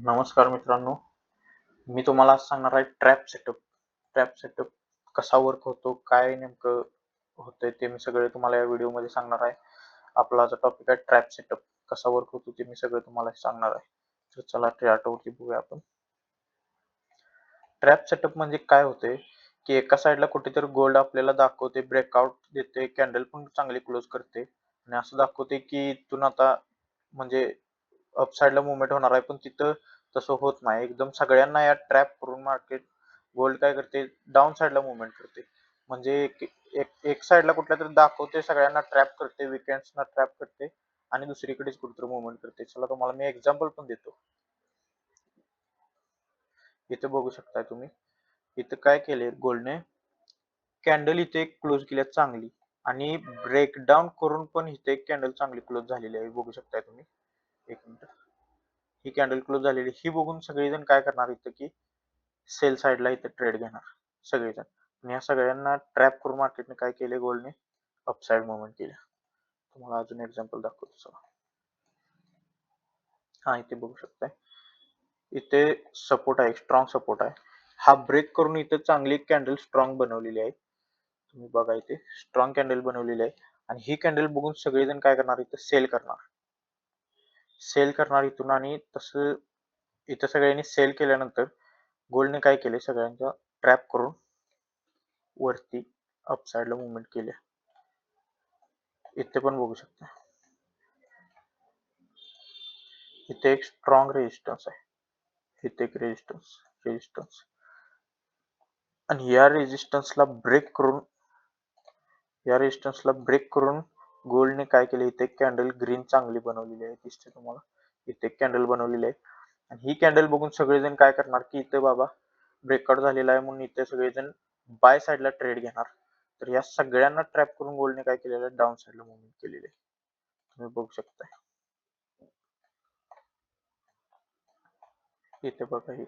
नमस्कार मित्रांनो, मी तुम्हाला आज सांगणार आहे ट्रॅप सेटअप. ट्रॅप सेटअप कसा वर्क होतो, काय नेमकं होतंय ते मी सगळे तुम्हाला या व्हिडिओमध्ये सांगणार आहे. आपला जो टॉपिक आहे ट्रॅप सेटअप कसा वर्क होतो ते मी सगळं तुम्हाला सांगणार आहे. तर चला चार्टवरती बघूया आपण. ट्रॅप सेटअप म्हणजे काय होते की एका साईडला कुठेतरी गोल्ड आपल्याला दाखवते, ब्रेकआउट देते, कॅन्डल पण चांगली क्लोज करते आणि असं दाखवते की इथून आता म्हणजे अप साईडला मुवमेंट होणार आहे, पण तिथं तसं होत नाही. एकदम सगळ्यांना या ट्रॅप करून मार्केट गोल्ड काय करते, डाऊन साईडला मुवमेंट करते. म्हणजे एक एक एक साईडला कुठल्या तरी दाखवते, सगळ्यांना ट्रॅप करते, विकेंड्सना ट्रॅप करते आणि दुसरीकडेच कुठेतरी मुवमेंट करते. चला तुम्हाला मी एक्झाम्पल पण देतो. इथे बघू शकताय तुम्ही. इथं काय केले गोल्डने, कॅन्डल इथे क्लोज केली चांगली आणि ब्रेकडाऊन करून पण इथे एक कॅन्डल चांगली क्लोज झालेली आहे. बघू शकताय तुम्ही. एक मिनिट. ही कॅन्डल क्लोज झालेली ही बघून सगळेजण काय करणार इथं की सेल साईडला इथे ट्रेड घेणार सगळेजण. आणि या सगळ्यांना ट्रॅप करून मार्केटने काय केले, गोल्डने अपसाइड मुवमेंट केली. तुम्हाला अजून एक्झाम्पल दाखवतो चला. हा इथे बघू शकताय, इथे सपोर्ट आहे, स्ट्रॉंग सपोर्ट आहे. हा ब्रेक करून इथे चांगली कॅन्डल स्ट्रॉंग बनवलेली आहे. तुम्ही बघा इथे स्ट्रॉंग कॅन्डल बनवलेली आहे आणि ही कॅन्डल बघून सगळेजण काय करणार, इथे सेल करणार. सेल करणार इथून आणि तसं इथं सगळ्यांनी सेल केल्यानंतर गोल्डने काय केले, सगळ्यांचा ट्रॅप करून वरती अपसाइडला मुवमेंट केली. इथे पण बघू शकता, इथे एक स्ट्रॉंग रेजिस्टन्स आहे, इथे एक रेजिस्टन्स आणि या रेजिस्टन्सला ब्रेक करून गोल्डने काय केले, इथे एक कॅन्डल ग्रीन चांगली बनवलेली आहे, दिसते तुम्हाला. इथे एक कॅन्डल बनवलेली आहे आणि ही कॅन्डल बघून सगळेजण काय करणार की इथे बाबा ब्रेकआउट झालेला आहे म्हणून इथे सगळेजण बाय साईडला ट्रेड घेणार. तर या सगळ्यांना ट्रॅप करून गोल्डने काय केलेलं आहे, डाऊन साईडला मुवमेंट केलेली आहे. तुम्ही बघू शकता इथे बघा, ही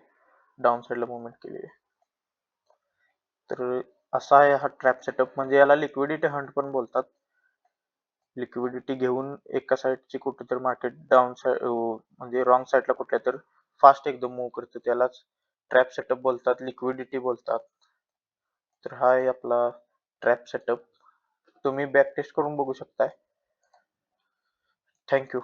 डाऊन साईडला मुवमेंट केलेली आहे. तर असा आहे हा ट्रॅप सेटअप. म्हणजे याला लिक्विडिटी हंट पण बोलतात. लिक्विडिटी घेऊन एका साईडची कुठेतरी मार्केट डाऊन साईड म्हणजे रॉंग साईडला कुठल्या तर फास्ट एकदम मूव्ह करते, त्यालाच ट्रॅप सेटअप बोलतात, लिक्विडिटी बोलतात. तर हा आहे आपला ट्रॅप सेटअप. तुम्ही बॅक टेस्ट करून बघू शकताय. थँक्यू.